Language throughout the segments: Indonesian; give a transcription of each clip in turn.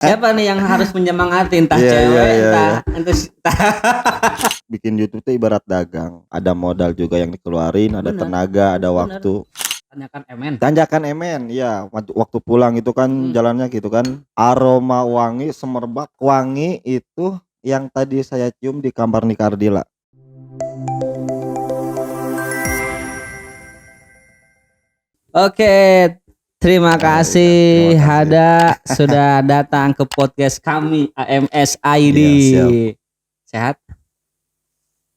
Siapa nih yang harus menyemangati, entah Iya, cewek, iya. entah Bikin YouTube tuh ibarat dagang. Ada modal juga yang dikeluarin, ada Bener, tenaga, ada bener. waktu. Tanyakan emen, ya waktu pulang itu kan jalannya gitu kan, aroma wangi, semerbak wangi itu yang tadi saya cium di kamar Nikardila. Oke, terima kasih terima kasih. Hada sudah datang ke podcast kami AMS ID. Iya, siap. Sehat?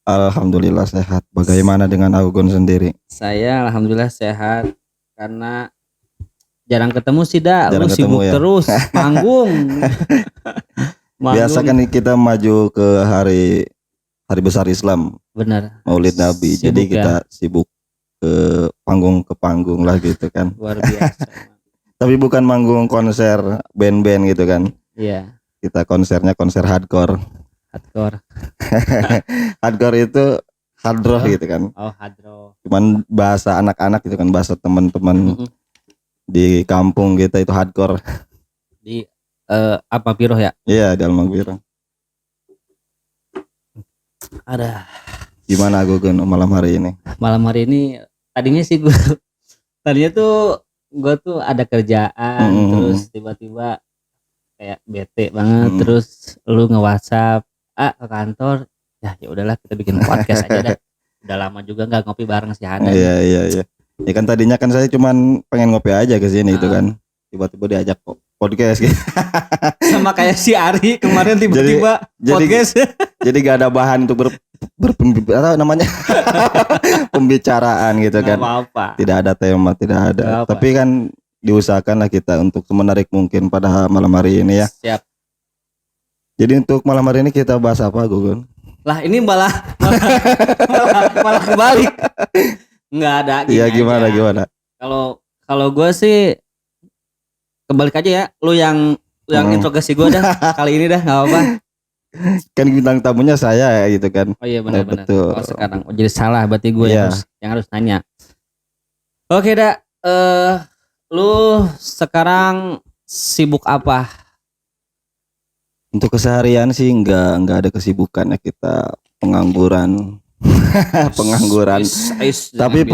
Alhamdulillah sehat. Bagaimana dengan Agun sendiri? Saya alhamdulillah sehat karena jarang ketemu sih dah. Jarang Lu sibuk ketemu ya? terus manggung. Biasa kan kita maju ke hari besar Islam, Bener. Maulid Nabi. Sibuk Jadi ya? kita sibuk ke panggung lah gitu kan. Luar biasa. Tapi bukan manggung konser band-band gitu kan. Iya, Kita konsernya konser hardcore. hardcore. Hardcore itu hard rock gitu kan. Oh, hardrock. Cuman bahasa anak-anak gitu kan, bahasa teman-teman di kampung kita itu hardcore. Di apa Piroh ya? Iya, di Almagwira. Ada. Gimana Gugun malam hari ini? Malam hari ini tadinya sih tadinya gue tuh ada kerjaan, terus tiba-tiba kayak bete banget, terus lu nge-WhatsApp ke kantor, ya udahlah kita bikin podcast aja dah. Udah lama juga nggak ngopi bareng si Hada. Iya. Ya kan tadinya kan saya cuman pengen ngopi aja ke sini itu kan. Tiba-tiba diajak podcast gitu. Sama kayak si Ari kemarin tiba-tiba podcast. Jadi gak ada bahan untuk pembicaraan gitu kan. Apa-apa. Tidak ada tema, tidak ada. Tapi kan diusahakan lah kita untuk semenarik mungkin pada malam hari ini ya. Siap. Jadi untuk malam hari ini kita bahas apa, Gugun? Lah ini malah kebalik. Nggak ada. Iya, gimana? Kalau gue sih kebalik aja ya. Lu yang interogasi gue dah kali ini dah, nggak apa-apa. Kan bintang tamunya saya ya gitu kan. Oh iya benar-benar. Betul. Oh sekarang jadi salah, berarti gue yang harus nanya. Oke dah. Lu sekarang sibuk apa? Untuk keseharian sih nggak ada kesibukan ya, kita pengangguran. Tapi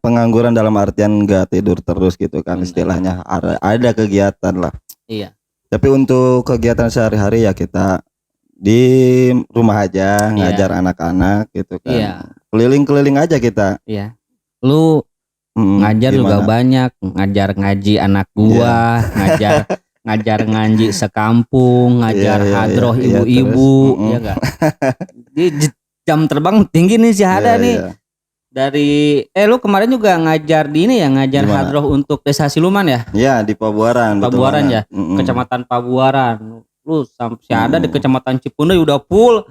pengangguran dalam artian nggak tidur terus gitu kan. Istilahnya ada kegiatan lah. Iya. Tapi untuk kegiatan sehari-hari ya kita di rumah aja ngajar anak-anak gitu kan. Iya. Keliling-keliling aja kita. Iya. Lu ngajar gimana? juga banyak, ngajar ngaji anak gua, ngajar ngaji sekampung, ngajar hadroh ibu-ibu, ya enggak? Di jam terbang tinggi nih si Hada nih. Iya. Dari lu kemarin juga ngajar di ini ya, ngajar hadroh untuk Desa Siluman ya? Iya, di Pabuaran. Pabuaran ya, Kecamatan Pabuaran. Lu sampai si Hada di Kecamatan Cipunde udah full.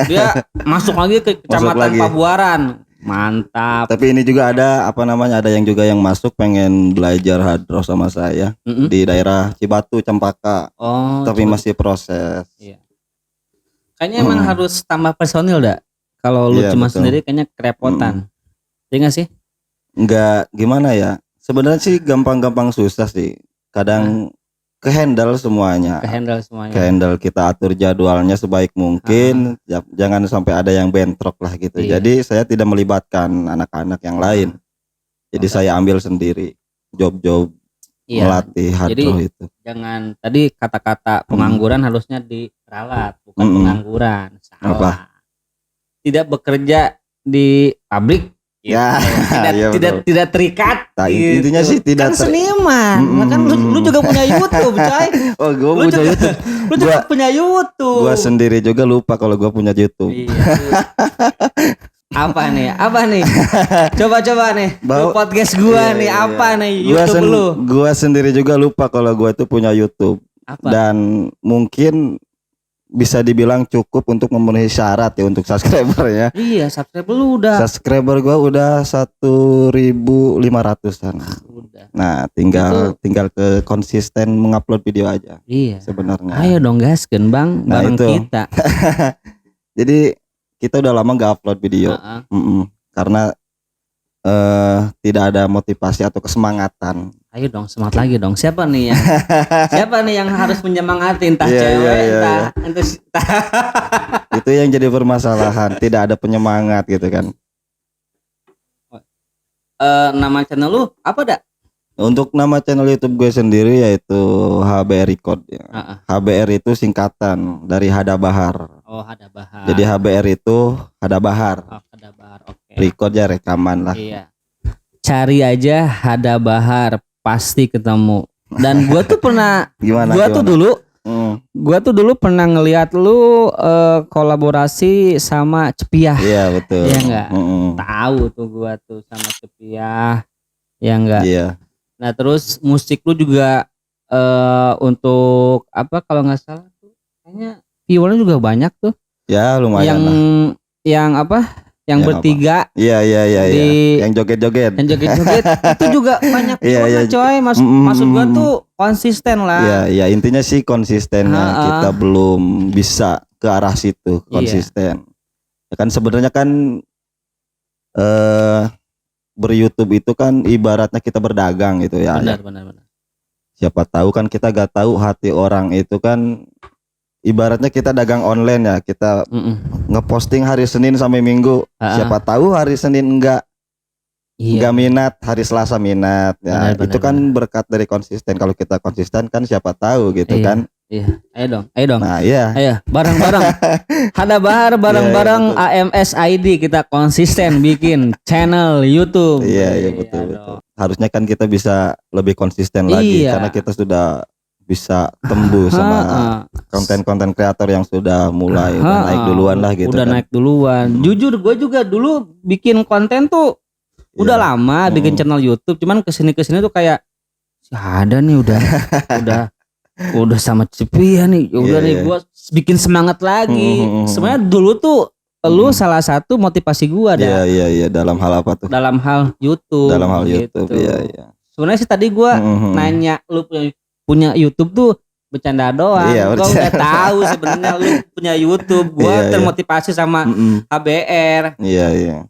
Dia masuk lagi ke Kecamatan Pabuaran. Mantap. Tapi ini juga ada ada yang juga yang masuk pengen belajar hadroh sama saya di daerah Cibatu, Cempaka. Oh. Tapi masih proses. Iya. Kayaknya emang harus tambah personil dah. Kalau lu cuma sendiri kayaknya kerepotan. Iya gak sih? Enggak, gimana ya? Sebenarnya sih gampang-gampang susah sih. Kadang kehandle semuanya. Kehandle, kita atur jadwalnya sebaik mungkin. Jangan sampai ada yang bentrok lah gitu. Iya. Jadi saya tidak melibatkan anak-anak yang lain. Jadi saya ambil sendiri job-job melatih hadroh itu. Jangan tadi kata-kata pengangguran harusnya diralat, bukan pengangguran. Salah. Apa? Tidak bekerja di pabrik. Ya, tidak terikat. Nah, intinya sih tidak kan seniman. Kan lu juga punya YouTube, coy. Oh, gue punya YouTube. Lu juga punya YouTube. Gua sendiri juga lupa kalau gua punya YouTube. Iya. Apa nih? Coba nih. Podcast gua nih apa nih YouTube lu? Gua sendiri juga lupa kalau gua itu punya YouTube. Apa? Dan mungkin bisa dibilang cukup untuk memenuhi syarat ya untuk subscribernya. Iya, subscriber gua udah 1.500-an. Udah. Nah, tinggal ke konsisten mengupload video aja. Iya. Sebenarnya. Ayo dong gaskeun Bang, bareng kita. Jadi kita udah lama gak upload video. Karena tidak ada motivasi atau kesemangatan. Ayo dong, semangat lagi dong. Siapa nih yang harus menyemangati, entah cewek, entah. Itu yang jadi permasalahan, tidak ada penyemangat gitu kan. Nama channel lu apa dak? Untuk nama channel YouTube gue sendiri yaitu HBR Record ya. HBR itu singkatan dari Hada Bahar. Oh, Hada Bahar. Jadi HBR itu Hada Bahar. Oh, Hada Bahar. Oke. Record ya rekaman lah. Iya. Cari aja Hada Bahar pasti ketemu. Dan gua tuh pernah Gua tuh dulu pernah ngelihat lu kolaborasi sama Cepiah. Iya betul. Iya enggak? Tahu tuh gua tuh sama Cepiah. Ya enggak? Iya. Nah, terus musik lu juga untuk apa kalau nggak salah tuh kayaknya viewernya juga banyak tuh. Ya lumayan yang apa? Yang bertiga. Iya. Yang joget-joget. Itu juga banyak viewernya coy. Maksud gua tuh konsisten lah. Iya, intinya sih konsistennya kita belum bisa ke arah situ konsisten. Ya kan sebenarnya kan ber-YouTube itu kan ibaratnya kita berdagang gitu ya. Benar. Siapa tahu kan kita gak tahu hati orang itu kan ibaratnya kita dagang online ya, kita ngeposting hari Senin sampai Minggu. Siapa tahu hari Senin enggak minat, hari Selasa minat ya. Itu kan berkat dari konsisten. Kalau kita konsisten kan siapa tahu gitu kan. Iya, ayo dong. Nah, iya. Ayo, bareng-bareng. Hada Bahar bareng-bareng AMS ID kita konsisten bikin channel YouTube. Iya, betul. Harusnya kan kita bisa lebih konsisten lagi karena kita sudah bisa tembus sama konten-konten kreator yang sudah mulai naik duluan lah gitu. Udah kan. Naik duluan. Jujur gue juga dulu bikin konten tuh udah lama bikin channel YouTube, cuman kesini tuh kayak ada nih udah sama Cepiah nih, udah nih gue bikin semangat lagi. Sebenarnya dulu tuh lu salah satu motivasi gue dah. Iya. Dalam hal apa tuh? Dalam hal YouTube. YouTube, iya. Sebenarnya sih tadi gue nanya lu punya YouTube tuh bercanda doang. Gue udah tahu sebenarnya lu punya YouTube. Gue termotivasi sama HBR. Iya.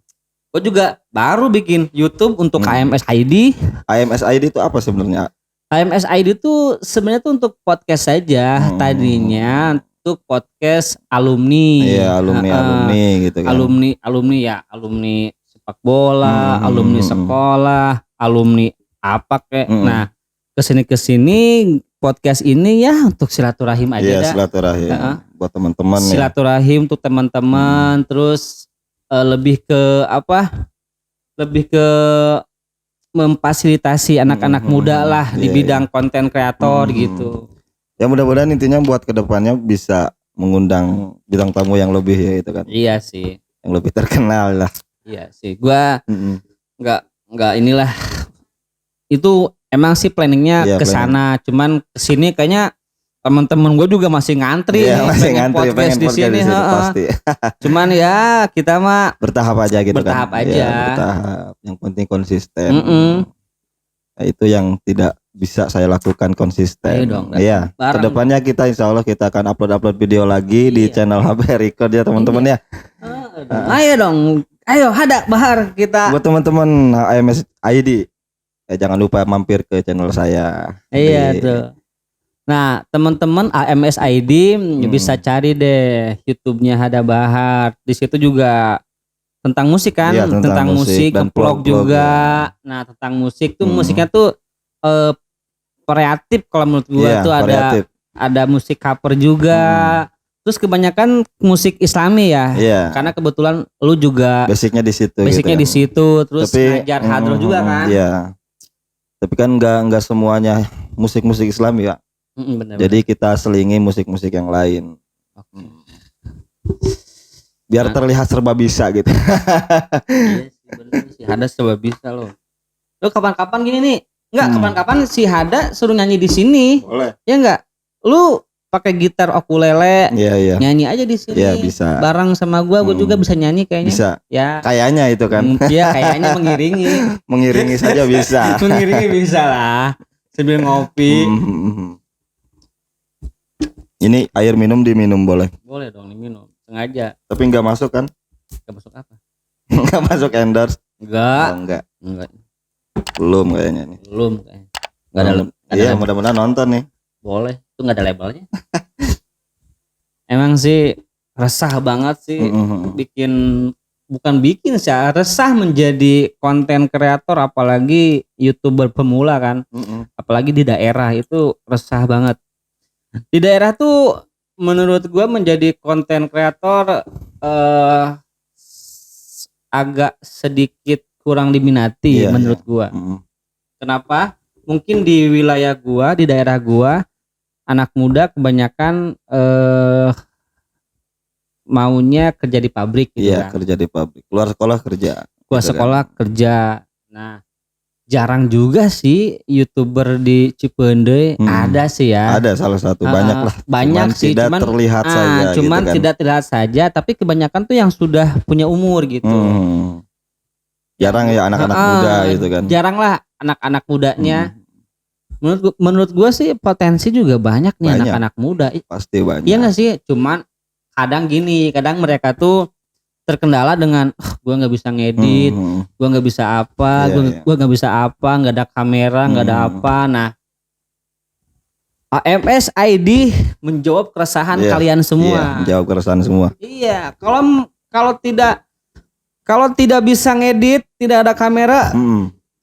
Gue juga baru bikin YouTube untuk AMS ID. AMS ID itu apa sebenarnya? AMS ID itu sebenarnya tuh untuk podcast saja. Tadinya untuk podcast alumni. Iya, alumni gitu kan. Alumni sepak bola, alumni sekolah, alumni apa kayak. Nah, kesini podcast ini ya untuk silaturahim aja. Iya, silaturahim buat teman-teman ya. Silaturahim untuk teman-teman, terus lebih ke memfasilitasi anak-anak muda lah di bidang konten kreator gitu. Ya mudah-mudahan intinya buat kedepannya bisa mengundang bintang tamu yang lebih ya itu kan. Iya sih. Yang lebih terkenal lah. Iya sih. Gua nggak inilah. Itu emang sih planningnya ke sana, cuman kesini kayaknya teman-teman gue juga masih ngantri pengen podcast di sini pasti. Cuman ya kita mah bertahap aja gitu bertahap kan. Aja. Ya, bertahap. Yang penting konsisten. Nah, itu yang tidak bisa saya lakukan konsisten. Iya. Kedepannya kita insya Allah kita akan upload video lagi di channel HBR Record ya teman-teman ya. Ayo dong. Ayo Hada Bahar kita. Buat teman-teman AMS ID jangan lupa mampir ke channel saya. Iya tuh. Nah teman-teman AMS ID bisa cari deh YouTube-nya Hada Bahar. Di situ juga tentang musik kan, tentang musik dan vlog juga. Nah tentang musik tuh musiknya tuh kreatif kalau menurut gua tuh ada musik cover juga. Terus kebanyakan musik Islami ya. Karena kebetulan lu juga basicnya di situ. Di situ, terus ngajar hadroh juga kan. Iya. Tapi kan enggak semuanya musik-musik Islami ya. Bener. Jadi kita selingi musik-musik yang lain. Biar terlihat serba bisa gitu. Iya sih bener sih. Hada serba bisa loh. Lu kapan-kapan gini nih. Kapan-kapan si Hada suruh nyanyi di sini. Boleh. Ya enggak? Lu pakai gitar ukulele. Iya. Nyanyi aja di sini. Iya, bisa. Bareng sama gua juga bisa nyanyi kayaknya. Bisa. Ya. Kayaknya itu kan. Iya, kayaknya mengiringi. Mengiringi saja bisa. Mengiringi bisa lah. Sambil ngopi. Ini air minum diminum boleh? Boleh dong diminum. Sengaja. Tapi enggak masuk kan? Enggak masuk apa? Enggak masuk endorse. Enggak. Oh, enggak. Enggak. Belum kayaknya nih. Belum kayaknya. Iya, mudah-mudahan nonton nih. Boleh, itu nggak ada labelnya. Emang sih resah banget sih bukan bikin sih, resah menjadi konten kreator apalagi YouTuber pemula kan. Apalagi di daerah itu resah banget. Di daerah tuh menurut gua menjadi konten kreator agak sedikit kurang diminati menurut gua. Kenapa? Mungkin di wilayah gua, di daerah gua, anak muda kebanyakan maunya kerja di pabrik gitu kan. Kerja di pabrik. Keluar sekolah kerja. Keluar gitu sekolah kerja. Nah, jarang juga sih YouTuber di Cipeundeuy. Ada sih ya. Ada salah satu, banyak lah. Banyak sih, tidak terlihat saja cuman gitu kan. tidak terlihat saja, tapi kebanyakan tuh yang sudah punya umur gitu. Jarang ya anak-anak muda gitu kan. Jarang lah anak-anak mudanya. Menurut gue sih potensi juga banyak nih anak-anak muda. Pasti banyak. Iya nggak sih? Cuman kadang mereka tuh terkendala dengan gue nggak bisa ngedit, gue nggak bisa apa, gue nggak bisa apa, nggak ada kamera, nggak ada apa. Nah, AMS ID menjawab keresahan kalian semua. Menjawab keresahan semua. Iya, kalau tidak bisa ngedit, tidak ada kamera,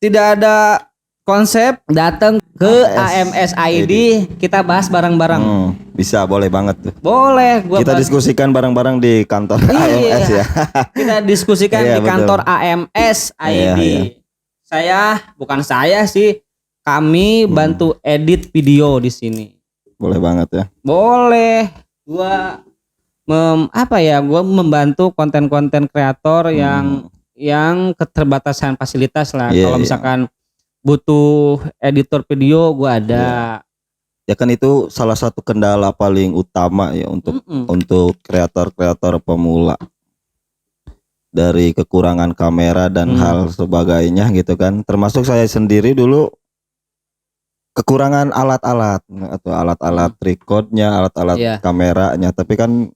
tidak ada konsep, datang ke AMS ID, kita bahas bareng-bareng. Bisa, boleh banget tuh. Boleh, kita diskusikan bareng-bareng di kantor AMS ya. Kita diskusikan di kantor AMS ID. Bukan saya sih, kami bantu edit video di sini. Boleh banget ya. Boleh. Gua membantu konten-konten kreator yang keterbatasan fasilitas lah. Kalau misalkan butuh editor video, gua ada. Ya kan itu salah satu kendala paling utama ya untuk kreator-kreator pemula. Dari kekurangan kamera dan hal sebagainya gitu kan. Termasuk saya sendiri dulu kekurangan alat-alat atau alat-alat recordnya, alat-alat kameranya. Tapi kan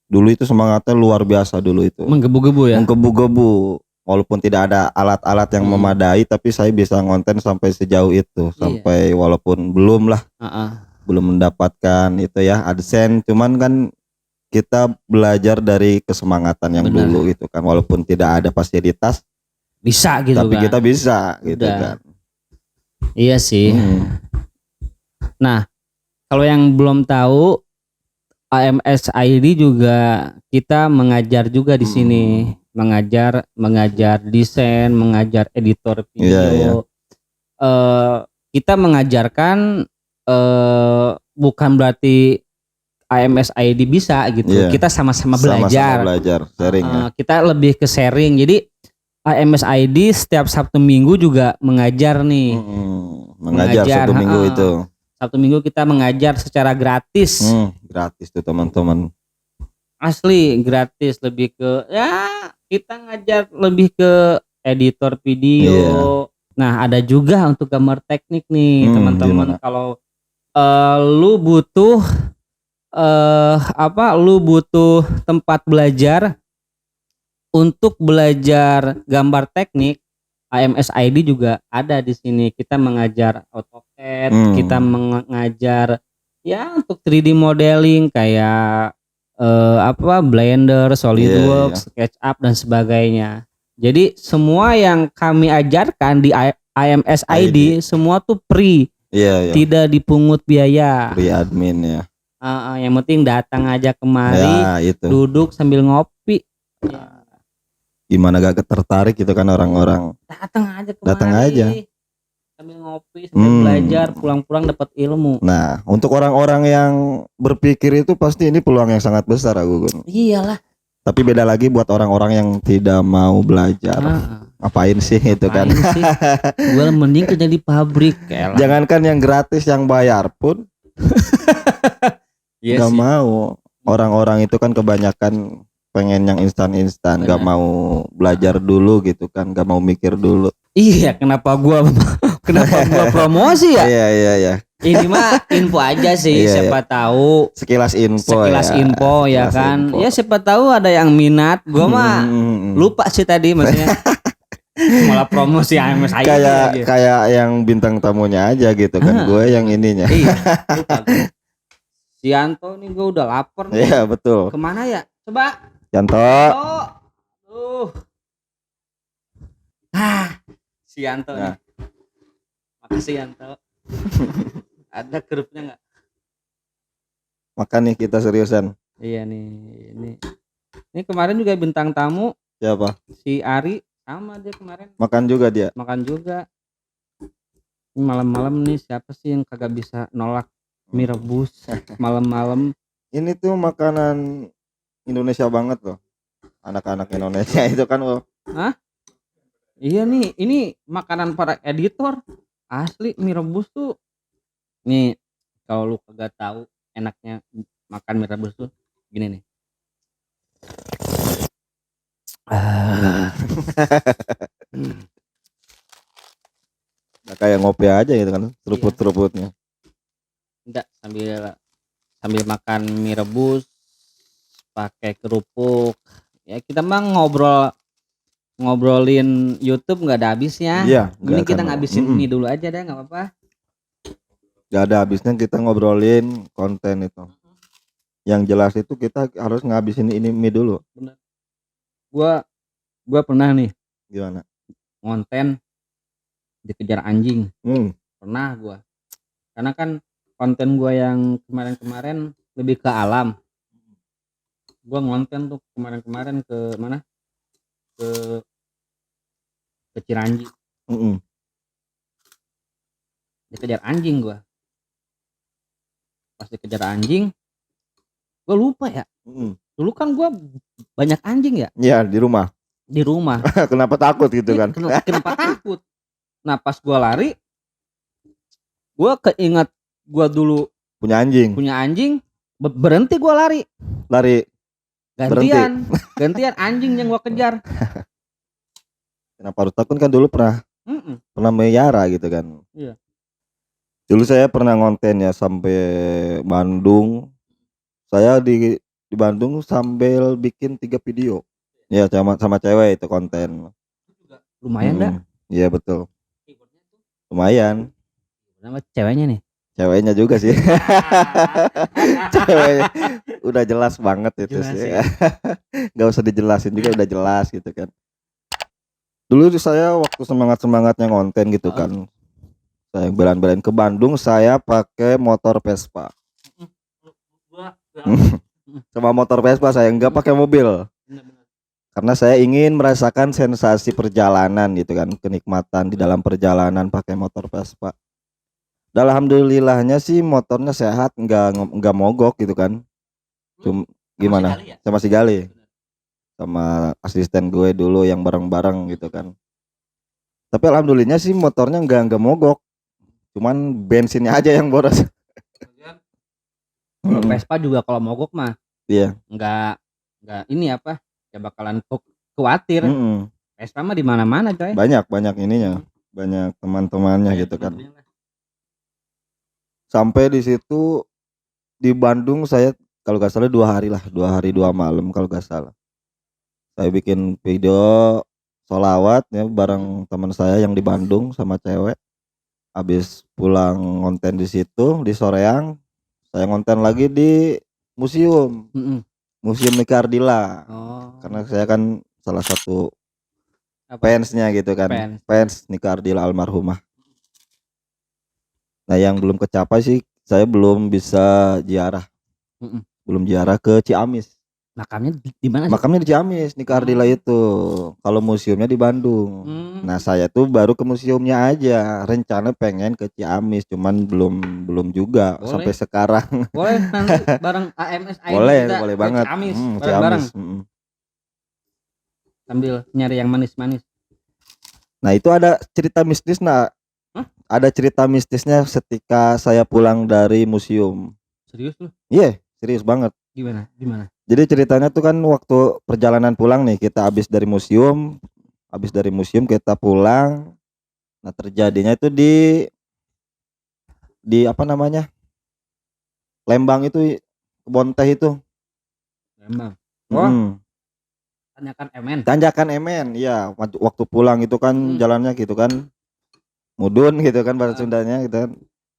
dulu itu semangatnya luar biasa dulu itu. Menggebu-gebu ya. Menggebu-gebu. Walaupun tidak ada alat-alat yang memadai, tapi saya bisa ngonten sampai sejauh itu, sampai walaupun belum mendapatkan itu ya AdSense, cuman kan kita belajar dari kesemangatan yang dulu gitu kan, walaupun tidak ada fasilitas bisa gitu tapi kan. kita bisa gitu kan. Iya sih. Nah, kalau yang belum tahu, AMS ID juga kita mengajar juga di sini. Mengajar desain, mengajar editor video. Kita mengajarkan bukan berarti AMS ID bisa gitu. Kita sama-sama belajar. Sharing. Kita lebih ke sharing. Jadi AMS ID setiap Sabtu Minggu juga mengajar nih. Mengajar Sabtu Minggu itu. Sabtu Minggu kita mengajar secara gratis. Gratis tuh teman-teman. Asli gratis, lebih ke kita ngajar lebih ke editor video. Nah, ada juga untuk gambar teknik nih teman-teman. Kalau lu butuh lu butuh tempat belajar untuk belajar gambar teknik, AMS ID juga ada di sini. Kita mengajar AutoCAD, kita mengajar untuk 3D modeling kayak Blender, SolidWorks, SketchUp dan sebagainya. Jadi semua yang kami ajarkan di AMS ID semua tuh free. Tidak dipungut biaya. Free admin ya. Yang penting datang aja kemari, duduk sambil ngopi. Gimana gak tertarik gitu kan orang-orang. Datang aja kemari. Datang aja. Sambil ngopi, sambil belajar, pulang-pulang dapat ilmu. Nah, untuk orang-orang yang berpikir itu pasti ini peluang yang sangat besar, Gugun. Iyalah. Tapi beda lagi buat orang-orang yang tidak mau belajar. Ngapain sih itu kan? Gue mending kerja di pabrik. Jangankan yang gratis, yang bayar pun gak mau. Orang-orang itu kan kebanyakan pengen yang instan-instan, gak mau belajar dulu gitu kan, gak mau mikir dulu. Iya, kenapa gua promosi ya? Iya. Ini mah info aja sih, siapa tahu. Sekilas info ya kan. Info. Ya siapa tahu ada yang minat. Gua mah lupa sih tadi maksudnya. Malah promosi AMS aja kayak gitu. Kayak yang bintang tamunya aja gitu kan. Gue yang ininya. Iya. Si Yanto nih gue udah lapar nih. Iya betul. Kemana ya? Coba. Yanto. Si Yanto nih. Makasih Yanto. Ada grupnya nggak? Makan nih kita seriusan. Iya nih. Ini kemarin juga bintang tamu. Siapa? Si Ari sama dia kemarin. Makan juga dia. Makan juga. Ini malam-malam nih siapa sih yang kagak bisa nolak mie rebus malam-malam? Ini tuh makanan Indonesia banget loh. Anak-anak Indonesia itu kan loh. Hah? Iya nih, ini makanan para editor. Asli mie rebus tuh. Nih, kalau lu kagak tahu enaknya makan mie rebus tuh gini nih. Nah, kayak ngopi aja gitu kan, seruput-seruputnya. Enggak, sambil makan mie rebus pakai kerupuk. Ya kita mah ngobrolin YouTube nggak ada habisnya. Iya, ini kita ngabisin mie dulu aja deh, nggak apa-apa. Gak ada habisnya kita ngobrolin konten itu. Yang jelas itu kita harus ngabisin ini mie dulu. Bener. Gua pernah nih. Gimana? Konten dikejar anjing. Pernah gua. Karena kan konten gua yang kemarin-kemarin lebih ke alam. Gua ngonten tuh kemarin-kemarin ke mana? Ke Ciranji. Dikejar anjing gua. Pas dikejar anjing, gua lupa ya. Dulu kan gua banyak anjing ya. Iya, di rumah. Kenapa takut gitu kan? Kenapa takut? Nah pas gua lari, gua keinget gua dulu punya anjing. Berhenti gua lari. Gantian anjing yang gua kejar. Kenapa harus takut, kan dulu pernah melihara gitu kan. Iya. Dulu saya pernah ngonten ya sampai Bandung. Saya di Bandung sambil bikin 3 video. Ya sama cewek itu konten. Lumayan dah. Iya betul. Lumayan. Nama ceweknya nih? Ceweknya juga sih. Ceweknya udah jelas banget itu jelas sih. Ya. Gak usah dijelasin juga udah jelas gitu kan. Dulu saya waktu semangatnya ngonten gitu kan. Saya belain ke Bandung, saya pakai motor Vespa. Sama motor Vespa saya nggak pakai mobil. Karena saya ingin merasakan sensasi perjalanan gitu kan, kenikmatan di dalam perjalanan pakai motor Vespa. Alhamdulillahnya sih motornya sehat, nggak mogok gitu kan. Gimana? Sama si Gali. Sama asisten gue dulu yang bareng-bareng gitu kan. Tapi alhamdulillahnya sih motornya nggak mogok. Cuman bensinnya aja yang boros. Kalau Vespa juga kalau mogok mah iya. Nggak ini apa? Ya bakalan khawatir. Vespa mah di mana-mana coy. Banyak ininya. Banyak teman-temannya gitu kan. Sampai di situ di Bandung saya kalau nggak salah 2 hari 2 malam kalau nggak salah. Saya bikin video sholawat ya bareng teman saya yang di Bandung sama cewek. Habis pulang ngonten di situ di Soreang, saya ngonten lagi di museum. Museum Nika Ardila. Karena saya kan salah satu fansnya gitu kan. Fans Nika Ardila almarhumah. Nah yang belum kecapai sih saya belum bisa ziarah. Belum ziarah ke Ciamis. Makamnya di mana sih? Makamnya di Ciamis Nika Ardila itu. Kalau museumnya di Bandung. Nah saya tuh baru ke museumnya aja. Rencana pengen ke Ciamis, cuman belum juga. Boleh. Sampai sekarang. Boleh nanti bareng AMS boleh banget. Ciamis, Ciamis. Sambil nyari yang manis-manis. Nah itu ada cerita mistis ada cerita mistisnya ketika saya pulang dari museum. Serius lu? Iya, serius banget. Gimana? Jadi ceritanya tuh kan waktu perjalanan pulang nih, kita habis dari museum kita pulang. Nah terjadinya itu di apa namanya, Lembang itu, kebon teh itu. Lembang. Tanjakan Emen, ya. Waktu pulang itu kan jalannya gitu kan, mudun gitu kan bahasa Sundanya gitu kan.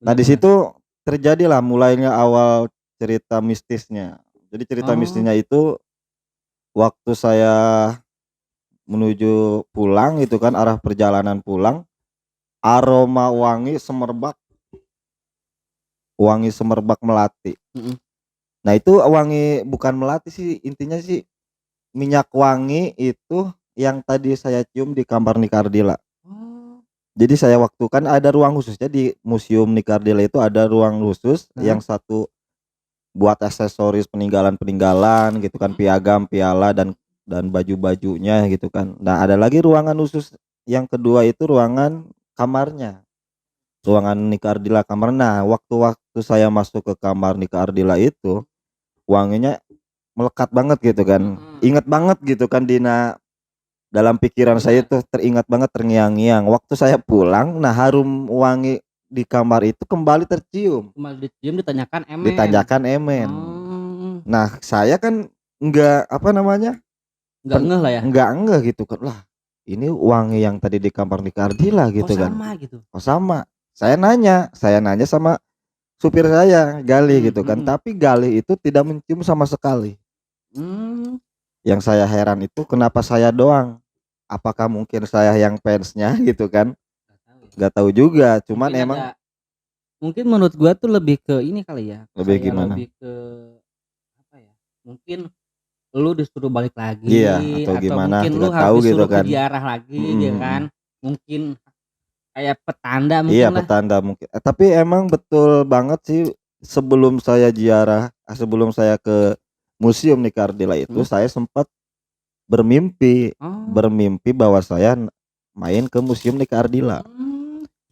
Nah di situ terjadilah mulainya awal cerita mistisnya. Jadi cerita mistisnya itu waktu saya menuju pulang itu kan, arah perjalanan pulang, aroma wangi semerbak melati. Nah itu wangi bukan melati sih, intinya sih minyak wangi itu yang tadi saya cium di kamar Nikardila. Jadi saya waktu kan ada ruang khususnya di Museum Nikardila itu, ada ruang khusus yang satu buat aksesoris peninggalan gitu kan, piagam, piala dan baju-bajunya gitu kan. Nah ada lagi ruangan khusus yang kedua itu ruangan kamarnya, ruangan Nikardila kamar. Nah waktu saya masuk ke kamar Nikardila itu wanginya melekat banget gitu kan, inget banget gitu kan, dalam pikiran saya itu teringat banget, terngiang-ngiang waktu saya pulang. Nah harum wangi di kamar itu kembali tercium, ditanyakan Emen. Nah saya kan enggak enggak gitu kan, lah ini wangi yang tadi di kamar Nikardila gitu kan. Sama saya nanya sama supir saya Gali gitu kan, tapi Gali itu tidak mencium sama sekali. Yang saya heran itu kenapa saya doang, apakah mungkin saya yang fansnya gitu kan, nggak tahu juga. Cuman mungkin emang mungkin menurut gua tuh lebih ke ini kali ya, lebih gimana, lebih ke apa ya, mungkin lu disuruh balik lagi, iya, atau gimana mungkin lu nggak harus gitu disuruh kan, ke ziarah lagi gitu kan, mungkin kayak petanda mungkin iya lah. petanda mungkin. Tapi emang betul banget sih, sebelum saya ziarah, sebelum saya ke Museum Nikardila itu saya sempat bermimpi bahwa saya main ke Museum Nikardila.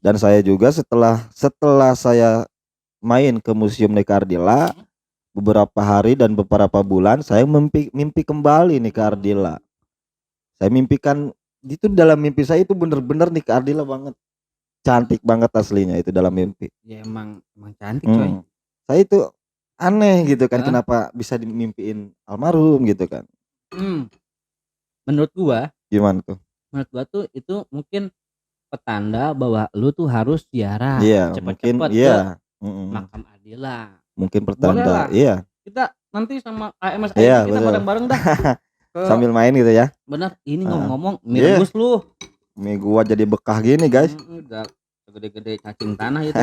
Dan saya juga setelah saya main ke Museum Nikardila beberapa hari dan beberapa bulan, saya mimpi kembali Nikardila. Saya mimpikan itu, dalam mimpi saya itu bener-bener Nikardila banget, cantik banget aslinya itu dalam mimpi. Ya emang cantik coy. Saya itu aneh gitu kan, kenapa bisa dimimpiin almarhum gitu kan. Menurut gua gimana tuh? Menurut gua tuh itu mungkin petanda bahwa lu tuh harus ziarah cepet-cepet ke makam Ardila. Mungkin pertanda, iya. Kita nanti sama AMS iya, kita bareng-bareng dah. Sambil main gitu ya. Bener, ini ngomong-ngomong mie rebus lu. Mie gua jadi bekah gini guys. Udah gede-gede cacing tanah itu.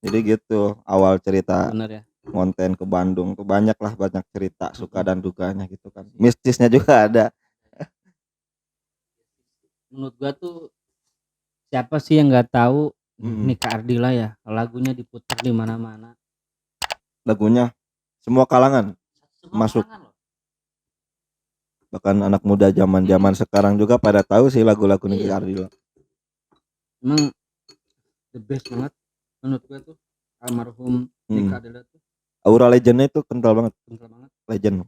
Jadi gitu awal cerita. Bener ya. Konten ke Bandung tuh banyak cerita suka dan dukanya gitu kan. Mistisnya juga ada. Menurut gua tuh siapa sih yang nggak tahu Nika Ardila ya, lagunya diputar di mana-mana. Lagunya semua kalangan masuk. Bahkan anak muda zaman sekarang juga pada tahu sih lagu-lagu Nika Ardila. Emang the best banget menurut gua tuh almarhum Nika Ardila tuh. Aura legendnya itu kental banget. Legend.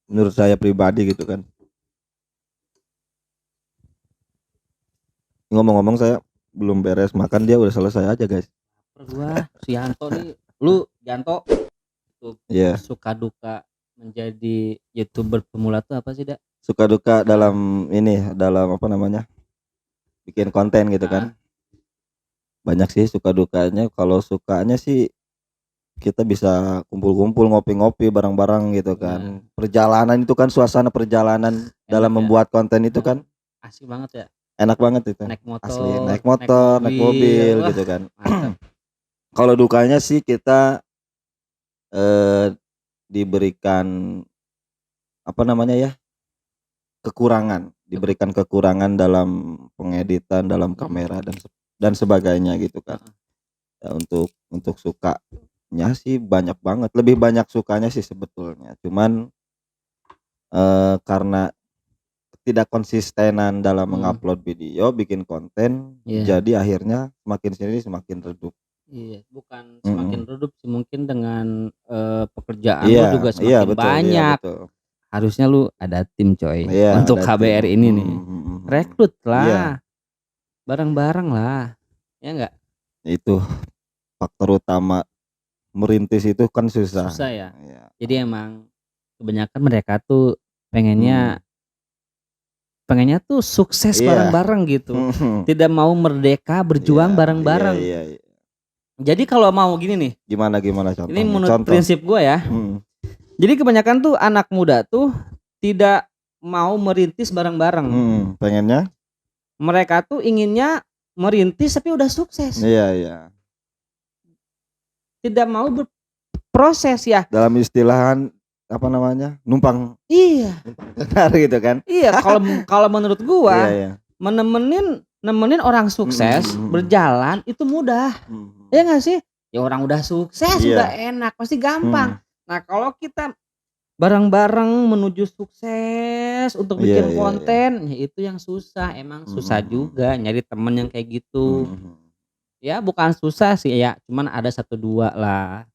Menurut saya pribadi gitu kan. Ngomong-ngomong saya belum beres makan, dia udah selesai aja guys. Gua si Yanto nih, lu Yanto tuh suka duka menjadi YouTuber pemula tuh apa sih, Dak? Suka duka dalam apa namanya, bikin konten gitu kan. Banyak sih suka dukanya. Kalau sukanya sih kita bisa kumpul-kumpul, ngopi-ngopi bareng-bareng gitu kan. Perjalanan itu kan, suasana perjalanan dalam membuat konten itu kan asik banget ya. Enak banget itu. Naik motor, asli naik mobil gitu kan. Kalau dukanya sih kita diberikan apa namanya ya, diberikan kekurangan dalam pengeditan, dalam kamera dan sebagainya gitu kan. Ya, untuk sukanya sih banyak banget, lebih banyak sukanya sih sebetulnya. Cuman karena tidak konsistenan dalam mengupload video, bikin konten, jadi akhirnya semakin sini semakin redup. Iya, bukan semakin redup sih, mungkin dengan pekerjaan lu juga semakin banyak. Betul. Harusnya lu ada tim coy untuk KBR ini nih. Rekrut lah. Bareng-bareng lah. Ya enggak? Itu faktor utama merintis itu kan susah. Susah ya. Jadi emang kebanyakan mereka tuh pengennya pengennya tuh sukses bareng-bareng gitu. Tidak mau merdeka berjuang bareng-bareng. Jadi kalau mau gini nih. Gimana contohnya? Ini menurut prinsip gue ya. Jadi kebanyakan tuh anak muda tuh tidak mau merintis bareng-bareng. Pengennya? Mereka tuh inginnya merintis tapi udah sukses. Iya. Tidak mau berproses ya. Dalam istilahan apa namanya? Numpang. Iya. Benar gitu kan? Iya, kalau menurut gua nemenin orang sukses berjalan itu mudah. Ya nggak sih? Ya orang udah sukses udah enak, pasti gampang. Nah, kalau kita bareng-bareng menuju sukses untuk bikin konten, ya itu yang susah. Emang susah juga nyari temen yang kayak gitu. Ya bukan susah sih ya, cuman ada 1-2 lah.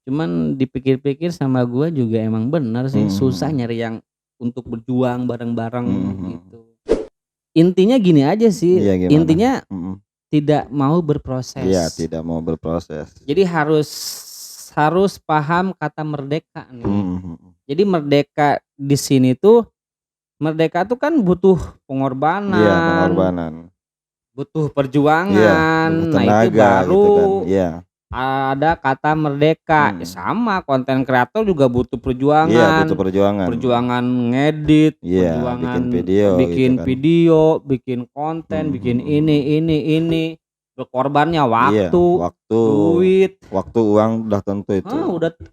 Cuman dipikir-pikir sama gua juga emang bener sih, susah nyari yang untuk berjuang bareng-bareng gitu. Intinya gini aja sih, intinya tidak mau berproses. Iya, tidak mau berproses. Jadi harus paham kata merdeka nih. Jadi merdeka di sini tuh, merdeka tuh kan butuh pengorbanan. Iya, pengorbanan. Butuh perjuangan. Butuh tenaga, nah itu baru gitu kan. Ada kata merdeka. Sama konten kreator juga butuh perjuangan. Iya, butuh perjuangan. Perjuangan ngedit, perjuangan bikin video, bikin konten, bikin ini. Berkorbannya waktu, duit, uang udah tentu itu.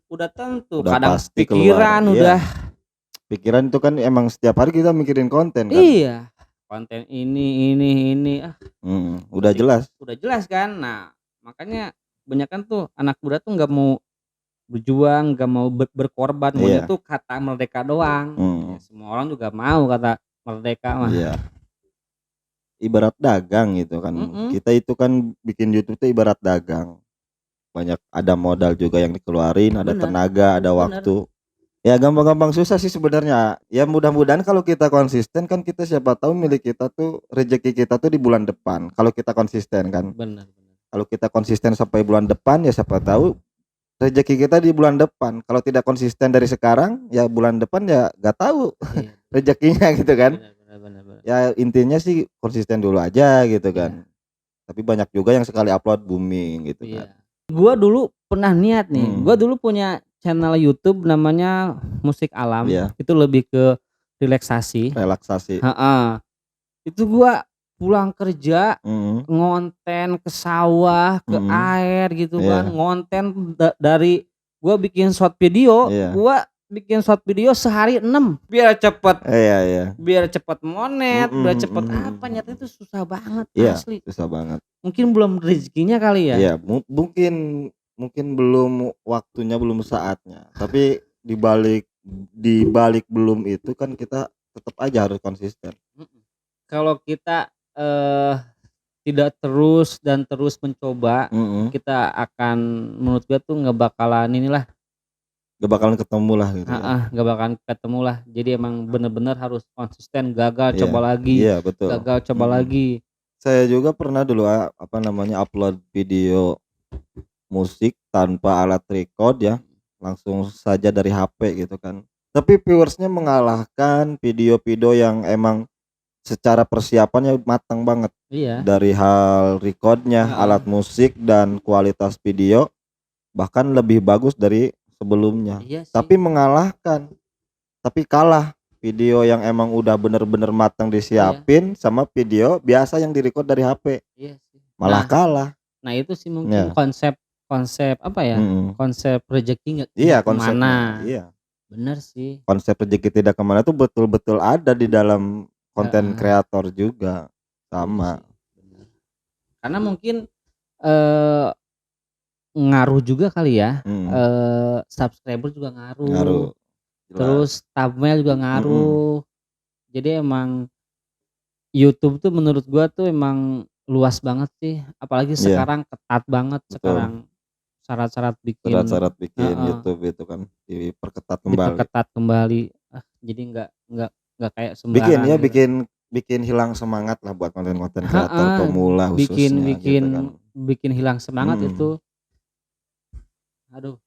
Udah tentu. Kadang pikiran udah. Pikiran itu kan emang setiap hari kita mikirin konten kan. Iya. Konten ini. Udah jelas. Udah jelas kan. Nah, makanya kebanyakan tuh anak muda tuh nggak mau berjuang, nggak mau berkorban, maunya tuh kata merdeka doang. Ya, semua orang juga mau kata merdeka mah. Ibarat dagang gitu kan. Kita itu kan bikin YouTube tuh ibarat dagang. Banyak ada modal juga yang dikeluarin, ada tenaga, ada waktu. Ya gampang-gampang susah sih sebenarnya. Ya mudah-mudahan kalau kita konsisten kan, kita siapa tahu milik kita tuh, rezeki kita tuh di bulan depan. Kalau kita konsisten kan. Benar. Kalau kita konsisten sampai bulan depan, ya siapa tahu rezeki kita di bulan depan. Kalau tidak konsisten dari sekarang, ya bulan depan ya gak tahu rezekinya gitu kan. Benar. Ya intinya sih konsisten dulu aja gitu kan. Tapi banyak juga yang sekali upload booming gitu kan. Gua dulu pernah niat nih. Gua dulu punya channel YouTube namanya Musik Alam. Itu lebih ke relaksasi. Itu gua pulang kerja ngonten ke sawah, ke air gitu kan. Ngonten dari gua bikin short video, gua bikin short video sehari 6 biar cepet. Biar cepet monet, biar cepet apa, nyata itu susah banget asli. Susah banget. Mungkin belum rezekinya kali ya. Iya, mungkin belum waktunya, belum saatnya. Tapi di balik belum itu kan kita tetap aja harus konsisten. Kalau kita tidak terus mencoba, kita akan, menurut gue tuh nggak bakalan ketemu lah gitu. Nggak bakalan ketemu lah. Jadi emang bener-bener harus konsisten. Gagal coba lagi. Betul. Gagal coba lagi. Saya juga pernah dulu upload video musik tanpa alat record ya, langsung saja dari HP gitu kan. Tapi viewersnya mengalahkan video-video yang emang secara persiapannya matang banget. Dari hal recordnya, alat musik dan kualitas video bahkan lebih bagus dari sebelumnya. Tapi kalah video yang emang udah bener-bener matang disiapin sama video biasa yang direcord dari HP. Malah kalah. Nah itu sih mungkin konsep apa ya? Konsep rezeki kemana? Bener sih. Konsep rezeki tidak kemana tuh betul-betul ada di dalam konten kreator juga sama. Karena mungkin ngaruh juga kali ya. Subscriber juga ngaruh. Terus thumbnail juga ngaruh. Jadi emang YouTube tuh menurut gua tuh emang luas banget sih. Apalagi sekarang ketat banget. Betul. Syarat-syarat bikin YouTube itu kan diperketat kembali. Jadi nggak kayak sembarangan. Bikin hilang semangat lah buat konten-konten kreator pemula khususnya. Bikin hilang semangat itu. Aduh.